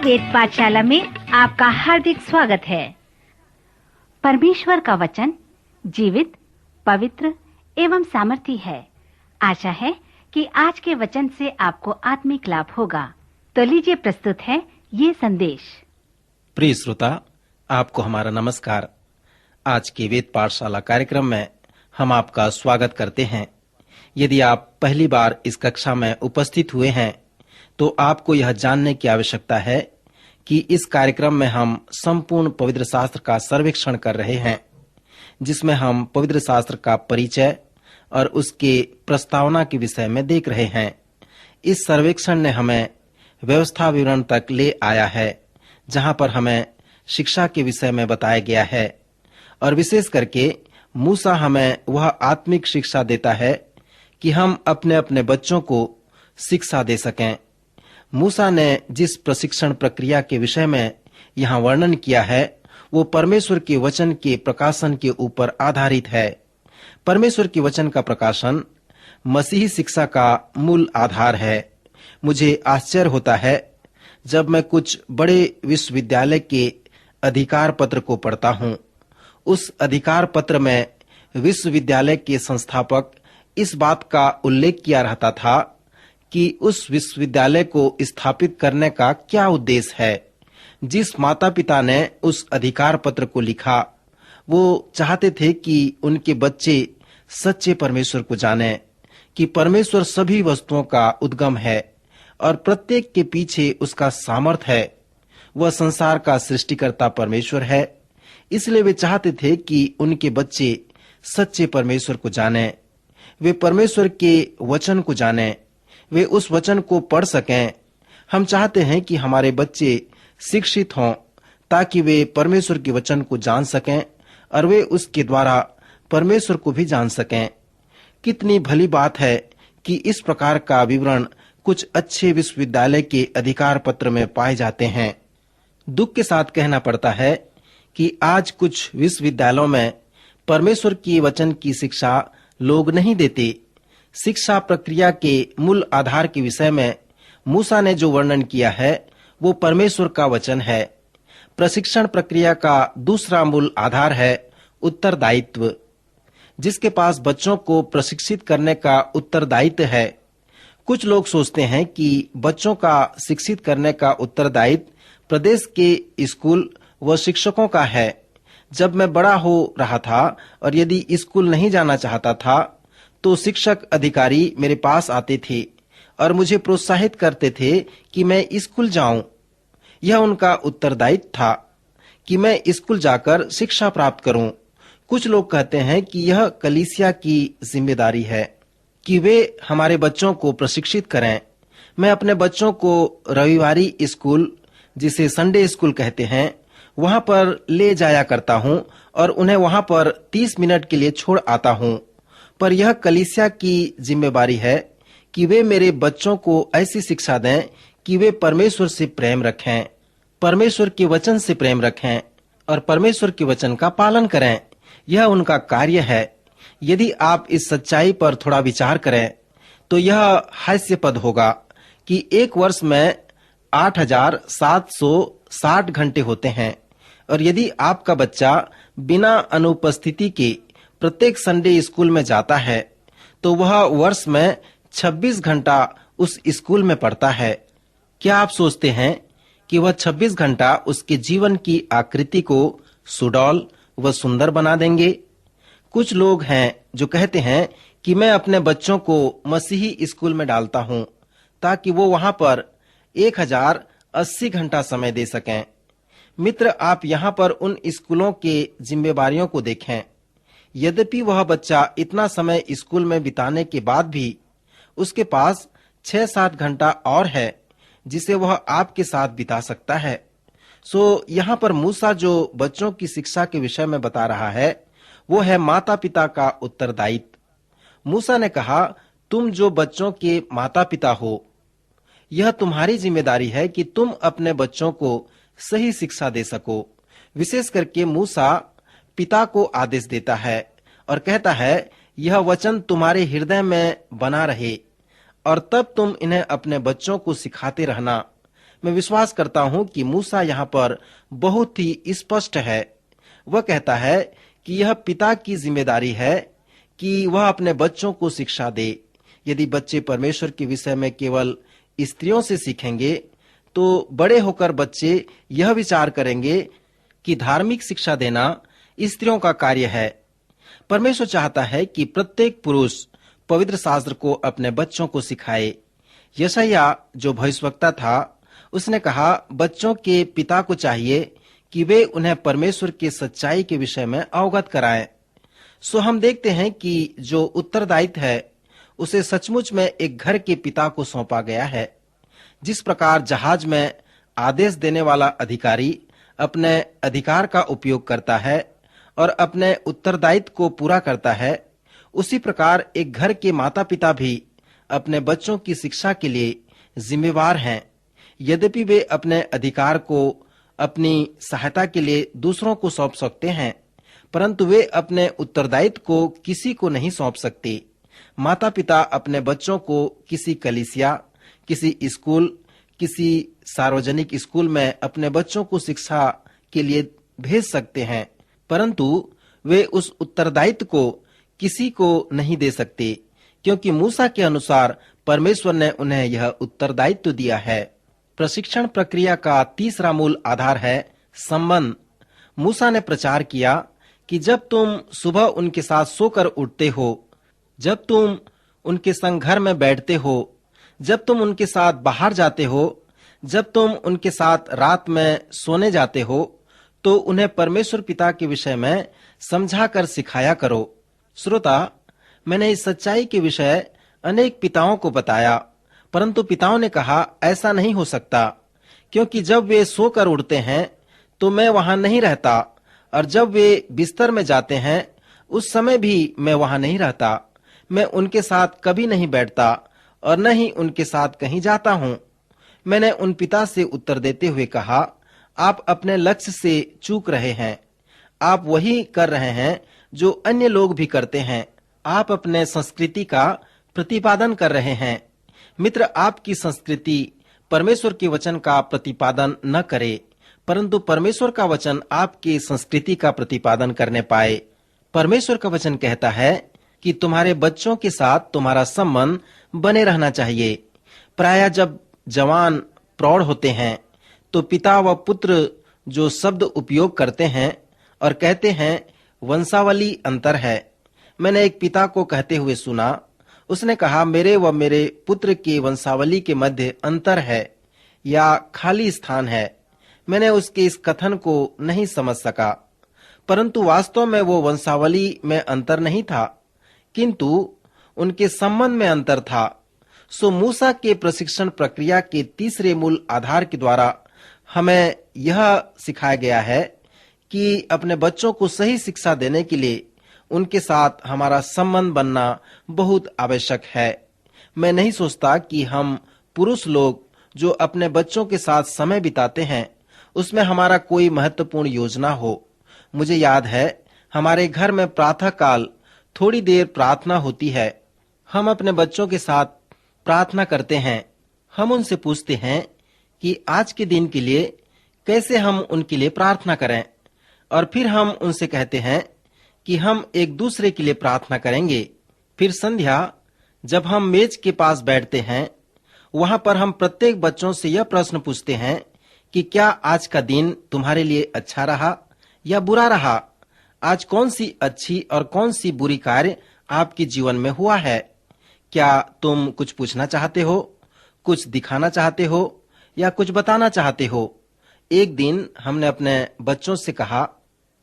वेद पाठशाला में आपका हार्दिक स्वागत है। परमेश्वर का वचन जीवित, पवित्र एवं सामर्थी है। आशा है कि आज के वचन से आपको आत्मिक लाभ होगा। तो लीजिए प्रस्तुत है ये संदेश। प्रिय श्रोता, आपको हमारा नमस्कार। आज के वेद पाठशाला कार्यक्रम में हम आपका स्वागत करते हैं। यदि आप पहली बार इस कक्षा में उपस्थित हुए हैं तो आपको यह जानने की आवश्यकता है कि इस कार्यक्रम में हम संपूर्ण पवित्र शास्त्र का सर्वेक्षण कर रहे हैं, जिसमें हम पवित्र शास्त्र का परिचय और उसके प्रस्तावना के विषय में देख रहे हैं। इस सर्वेक्षण ने हमें व्यवस्था विवरण तक ले आया है, जहां पर हमें शिक्षा के विषय में बताया गया है और विशेष करके मूसा हमें वह आत्मिक शिक्षा देता है कि हम अपने अपने बच्चों को शिक्षा दे सकें। मूसा ने जिस प्रशिक्षण प्रक्रिया के विषय में यहाँ वर्णन किया है वो परमेश्वर के वचन के प्रकाशन के ऊपर आधारित है। परमेश्वर के वचन का प्रकाशन मसीही शिक्षा का मूल आधार है। मुझे आश्चर्य होता है जब मैं कुछ बड़े विश्वविद्यालय के अधिकार पत्र को पढ़ता हूँ। उस अधिकार पत्र में विश्वविद्यालय के संस्थापक इस बात का उल्लेख किया रहता था कि उस विश्वविद्यालय को स्थापित करने का क्या उद्देश्य है। जिस माता पिता ने उस अधिकार पत्र को लिखा वो चाहते थे कि उनके बच्चे सच्चे परमेश्वर को जाने, कि परमेश्वर सभी वस्तुओं का उद्गम है और प्रत्येक के पीछे उसका सामर्थ है। वह संसार का सृष्टिकर्ता परमेश्वर है। इसलिए वे चाहते थे कि उनके बच्चे सच्चे परमेश्वर को जाने, वे परमेश्वर के वचन को जाने, वे उस वचन को पढ़ सकें। हम चाहते हैं कि हमारे बच्चे शिक्षित हों ताकि वे परमेश्वर के वचन को जान सकें और वे उसके द्वारा परमेश्वर को भी जान सकें। कितनी भली बात है कि इस प्रकार का विवरण कुछ अच्छे विश्वविद्यालय के अधिकार पत्र में पाए जाते हैं। दुख के साथ कहना पड़ता है कि आज कुछ विश्वविद्यालयों में परमेश्वर के वचन की शिक्षा लोग नहीं देते। शिक्षा प्रक्रिया के मूल आधार के विषय में मूसा ने जो वर्णन किया है वो परमेश्वर का वचन है। प्रशिक्षण प्रक्रिया का दूसरा मूल आधार है उत्तरदायित्व। जिसके पास बच्चों को प्रशिक्षित करने का उत्तरदायित्व है। कुछ लोग सोचते हैं कि बच्चों का शिक्षित करने का उत्तरदायित्व प्रदेश के स्कूल व शिक्षकों का है। जब मैं बड़ा हो रहा था और यदि स्कूल नहीं जाना चाहता था तो शिक्षक अधिकारी मेरे पास आते थे और मुझे प्रोत्साहित करते थे कि मैं स्कूल जाऊं। यह उनका उत्तरदायित्व था कि मैं स्कूल जाकर शिक्षा प्राप्त करूं। कुछ लोग कहते हैं कि यह कलीसिया की जिम्मेदारी है कि वे हमारे बच्चों को प्रशिक्षित करें। मैं अपने बच्चों को रविवारी स्कूल, जिसे संडे स्कूल कहते हैं, वहां पर ले जाया करता हूं और उन्हें वहां पर 30 मिनट के लिए छोड़ आता हूं। पर यह कलीसिया की जिम्मेदारी है कि वे मेरे बच्चों को ऐसी शिक्षा दें कि वे परमेश्वर से प्रेम रखें, परमेश्वर के वचन से प्रेम रखें और परमेश्वर के वचन का पालन करें। यह उनका कार्य है। यदि आप इस सच्चाई पर थोड़ा विचार करें तो यह हास्यास्पद होगा कि एक वर्ष में 8,760 घंटे होते हैं और यदि आपका बच्चा बिना अनुपस्थिति के प्रत्येक संडे स्कूल में जाता है तो वह वर्ष में 26 घंटा उस स्कूल में पढ़ता है। क्या आप सोचते हैं कि वह 26 घंटा उसके जीवन की आकृति को सुडौल व सुंदर बना देंगे? कुछ लोग हैं जो कहते हैं कि मैं अपने बच्चों को मसीही स्कूल में डालता हूं ताकि वो वहां पर 1080 घंटा समय दे सकें। मित्र, आप यहाँ पर उन स्कूलों के जिम्मेवारियों को देखें। यद्यपि वह बच्चा इतना समय स्कूल में बिताने के बाद भी उसके पास 6-7 घंटा और है जिसे वह आपके साथ बिता सकता है। यहाँ पर मूसा जो बच्चों की शिक्षा के विषय में बता रहा है वो है माता पिता का उत्तरदायित्व। मूसा ने कहा, तुम जो बच्चों के माता पिता हो, यह तुम्हारी जिम्मेदारी है कि तुम अपने बच्चों को सही शिक्षा दे सको। विशेष करके मूसा पिता को आदेश देता है और कहता है, यह वचन तुम्हारे हृदय में बना रहे और तब तुम इन्हें अपने बच्चों को सिखाते रहना। मैं विश्वास करता हूं कि मूसा यहाँ पर बहुत ही स्पष्ट है। वह कहता है कि यह पिता की जिम्मेदारी है कि वह अपने बच्चों को शिक्षा दे। यदि बच्चे परमेश्वर के विषय में केवल स्त्रियों से सीखेंगे तो बड़े होकर बच्चे यह विचार करेंगे कि धार्मिक शिक्षा देना स्त्रियों का कार्य है। परमेश्वर चाहता है कि प्रत्येक पुरुष पवित्र शास्त्र को अपने बच्चों को सिखाए। यशायाह जो भविष्यवक्ता था, उसने कहा बच्चों के पिता को चाहिए कि वे उन्हें परमेश्वर की सच्चाई के विषय में अवगत कराएं। सो हम देखते हैं कि जो उत्तरदायित्व है उसे सचमुच में एक घर के पिता को सौंपा गया है। जिस प्रकार जहाज में आदेश देने वाला अधिकारी अपने अधिकार का उपयोग करता है और अपने उत्तरदायित्व को पूरा करता है, उसी प्रकार एक घर के माता पिता भी अपने बच्चों की शिक्षा के लिए जिम्मेवार हैं। यद्यपि वे अपने अधिकार को अपनी सहायता के लिए दूसरों को सौंप सकते हैं, परंतु वे अपने उत्तरदायित्व को किसी को नहीं सौंप सकते। माता पिता अपने बच्चों को किसी कलीसिया, किसी स्कूल, किसी सार्वजनिक स्कूल में अपने बच्चों को शिक्षा के लिए भेज सकते हैं, परंतु वे उस उत्तरदायित्व को किसी को नहीं दे सकते, क्योंकि मूसा के अनुसार परमेश्वर ने उन्हें यह उत्तरदायित्व दिया है। प्रशिक्षण प्रक्रिया का तीसरा मूल आधार है संबंध। मूसा ने प्रचार किया कि जब तुम सुबह उनके साथ सोकर उठते हो, जब तुम उनके संग घर में बैठते हो, जब तुम उनके साथ बाहर जाते हो, जब तुम उनके साथ रात में सोने जाते हो, तो उन्हें परमेश्वर पिता के विषय में समझाकर सिखाया करो। श्रोता, मैंने इस सच्चाई के विषय अनेक पिताओं को बताया, परंतु पिताओं ने कहा ऐसा नहीं हो सकता, क्योंकि जब वे सोकर उठते हैं तो मैं वहां नहीं रहता, और जब वे बिस्तर में जाते हैं उस समय भी मैं वहां नहीं रहता। मैं उनके साथ कभी नहीं बैठता और न ही उनके साथ कहीं जाता हूँ। मैंने उन पिता से उत्तर देते हुए कहा, आप अपने लक्ष्य से चूक रहे हैं। आप वही कर रहे हैं जो अन्य लोग भी करते हैं। आप अपने संस्कृति का प्रतिपादन कर रहे हैं। मित्र, आपकी संस्कृति परमेश्वर के वचन का प्रतिपादन न करे, परंतु परमेश्वर का वचन आपकी संस्कृति का प्रतिपादन करने पाए। परमेश्वर का वचन कहता है कि तुम्हारे बच्चों के साथ तुम्हारा संबंध बने रहना चाहिए। प्रायः जब जवान प्रौढ़ होते हैं तो पिता व पुत्र जो शब्द उपयोग करते हैं और कहते हैं वंशावली अंतर है। मैंने एक पिता को कहते हुए सुना, उसने कहा मेरे व मेरे पुत्र की वंशावली के मध्य अंतर है या खाली स्थान है। मैंने उसके इस कथन को नहीं समझ सका, परंतु वास्तव में वो वंशावली में अंतर नहीं था, किंतु उनके संबंध में अंतर था। सो मूसा के प्रशिक्षण प्रक्रिया के तीसरे मूल आधार के द्वारा हमें यह सिखाया गया है कि अपने बच्चों को सही शिक्षा देने के लिए उनके साथ हमारा संबंध बनना बहुत आवश्यक है। मैं नहीं सोचता कि हम पुरुष लोग जो अपने बच्चों के साथ समय बिताते हैं उसमें हमारा कोई महत्वपूर्ण योजना हो। मुझे याद है हमारे घर में प्रातः काल थोड़ी देर प्रार्थना होती है। हम अपने बच्चों के साथ प्रार्थना करते हैं। हम उनसे पूछते हैं कि आज के दिन के लिए कैसे हम उनके लिए प्रार्थना करें, और फिर हम उनसे कहते हैं कि हम एक दूसरे के लिए प्रार्थना करेंगे। फिर संध्या जब हम मेज के पास बैठते हैं, वहां पर हम प्रत्येक बच्चों से यह प्रश्न पूछते हैं कि क्या आज का दिन तुम्हारे लिए अच्छा रहा या बुरा रहा? आज कौन सी अच्छी और कौन सी बुरी कार्य आपके जीवन में हुआ है? क्या तुम कुछ पूछना चाहते हो, कुछ दिखाना चाहते हो या कुछ बताना चाहते हो? एक दिन हमने अपने बच्चों से कहा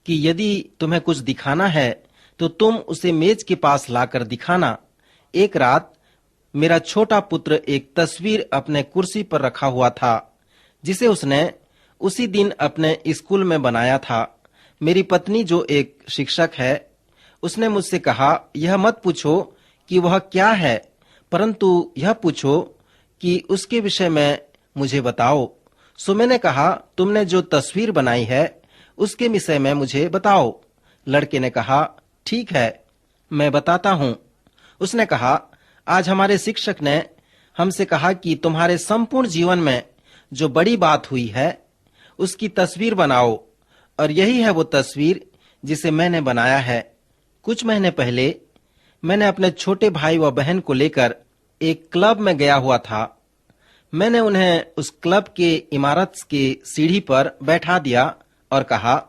कि यदि तुम्हें कुछ दिखाना है तो तुम उसे मेज के पास लाकर दिखाना। एक रात मेरा छोटा पुत्र एक तस्वीर अपने कुर्सी पर रखा हुआ था जिसे उसने उसी दिन अपने स्कूल में बनाया था। मेरी पत्नी जो एक शिक्षक है, उसने मुझसे कहा यह मत पूछो कि वह क्या है, परंतु यह पूछो कि उसके विषय में मुझे बताओ। सो मैंने कहा तुमने जो तस्वीर बनाई है उसके विषय में मुझे बताओ। लड़के ने कहा ठीक है, मैं बताता हूँ। उसने कहा आज हमारे शिक्षक ने हमसे कहा कि तुम्हारे संपूर्ण जीवन में जो बड़ी बात हुई है उसकी तस्वीर बनाओ, और यही है वो तस्वीर जिसे मैंने बनाया है। कुछ महीने पहले मैंने अपने छोटे भाई व बहन को लेकर एक क्लब में गया हुआ था। मैंने उन्हें उस क्लब के इमारत के सीढ़ी पर बैठा दिया और कहा,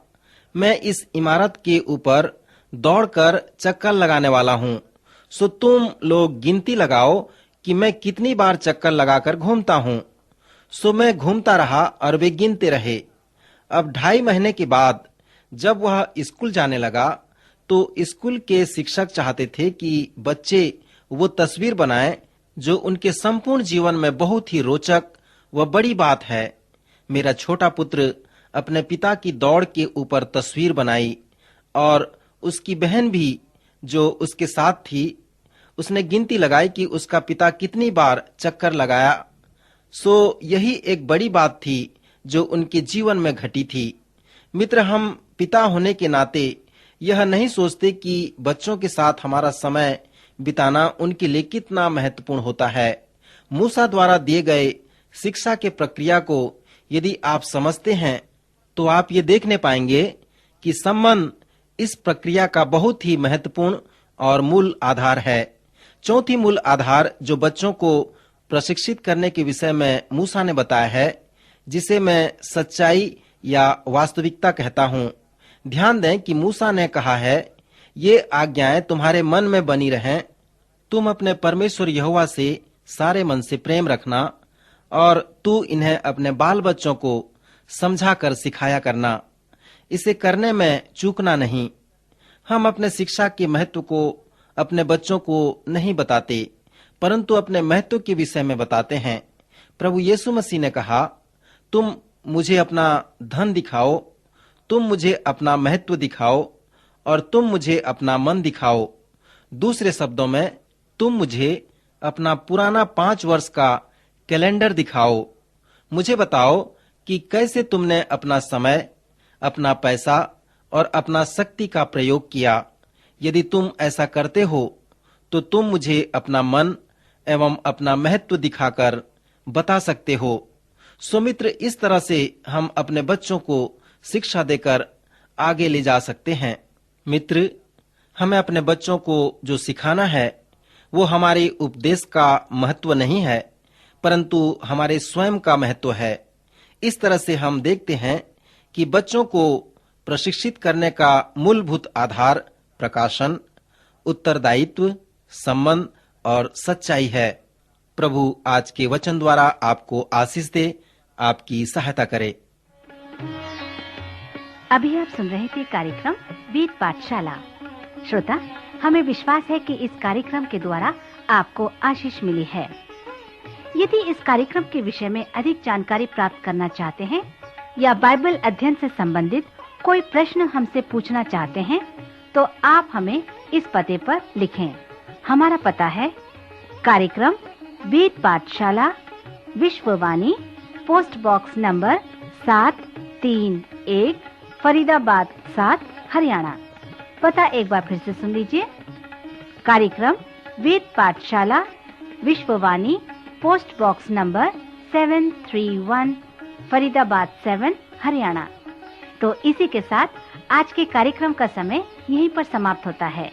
मैं इस इमारत के ऊपर दौड़कर चक्कर लगाने वाला हूँ, सो तुम लोग गिनती लगाओ कि मैं कितनी बार चक्कर लगाकर घूमता हूँ। सो मैं घूमता रहा और वे गिनते रहे। अब 2.5 महीने के बाद जब वह स्कूल जाने लगा तो स्कूल के शिक्षक चाहते थे कि बच्चे वो तस्वीर बनाएं जो उनके संपूर्ण जीवन में बहुत ही रोचक व बड़ी बात है। मेरा छोटा पुत्र अपने पिता की दौड़ के ऊपर तस्वीर बनाई और उसकी बहन भी जो उसके साथ थी, उसने गिनती लगाई कि उसका पिता कितनी बार चक्कर लगाया। सो यही एक बड़ी बात थी जो उनके जीवन में घटी थी। मित्र, हम पिता होने के नाते यह नहीं सोचते कि बच्चों के साथ हमारा समय बिताना उनके लिए कितना महत्वपूर्ण होता है। मूसा द्वारा दिए गए शिक्षा के प्रक्रिया को यदि आप समझते हैं तो आप ये देखने पाएंगे कि संबंध इस प्रक्रिया का बहुत ही महत्वपूर्ण और मूल आधार है। चौथी मूल आधार जो बच्चों को प्रशिक्षित करने के विषय में मूसा ने बताया है, जिसे मैं सच्चाई या वास्तविकता कहता हूँ। ध्यान दें कि मूसा ने कहा है, ये आज्ञाएं तुम्हारे मन में बनी रहें। तुम अपने परमेश्वर यहोवा से सारे मन से प्रेम रखना और तू इन्हें अपने बाल बच्चों को समझा कर सिखाया करना। इसे करने में चूकना नहीं। हम अपने शिक्षा के महत्व को अपने बच्चों को नहीं बताते, परंतु अपने महत्व के विषय में बताते हैं। प्रभु यीशु मसीह ने कहा, तुम मुझे अपना धन दिखाओ, तुम मुझे अपना महत्व दिखाओ और तुम मुझे अपना मन दिखाओ। दूसरे शब्दों में, तुम मुझे अपना पुराना 5 वर्ष का कैलेंडर दिखाओ। मुझे बताओ कि कैसे तुमने अपना समय, अपना पैसा और अपना शक्ति का प्रयोग किया। यदि तुम ऐसा करते हो तो तुम मुझे अपना मन एवं अपना महत्व दिखाकर बता सकते हो। सो मित्र, इस तरह से हम अपने बच्चों को शिक्षा देकर आगे ले जा सकते हैं। मित्र, हमें अपने बच्चों को जो सिखाना है वो हमारे उपदेश का महत्व नहीं है, परंतु हमारे स्वयं का महत्व है। इस तरह से हम देखते हैं कि बच्चों को प्रशिक्षित करने का मूलभूत आधार प्रकाशन, उत्तरदायित्व, संबंध और सच्चाई है। प्रभु आज के वचन द्वारा आपको आशीष दे, आपकी सहायता करे। अभी आप सुन रहे थे कार्यक्रम वेद पाठशाला। श्रोता, हमें विश्वास है कि इस कार्यक्रम के द्वारा आपको आशीष मिली है। यदि इस कार्यक्रम के विषय में अधिक जानकारी प्राप्त करना चाहते हैं या बाइबल अध्ययन से संबंधित कोई प्रश्न हमसे पूछना चाहते हैं, तो आप हमें इस पते पर लिखें। हमारा पता है कार्यक्रम Ved Pathshala, Vishwavani, post box number 731, Faridabad 7, Haryana. पता एक बार फिर से सुन लीजिए। कार्यक्रम Ved Pathshala, Vishwavani, post box number 731, Faridabad 7, Haryana. तो इसी के साथ आज के कार्यक्रम का समय यहीं पर समाप्त होता है।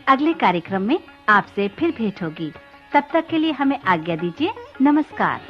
अगले कार्यक्रम में आपसे फिर भेंट होगी। तब तक के लिए हमें आज्ञा दीजिए। नमस्कार।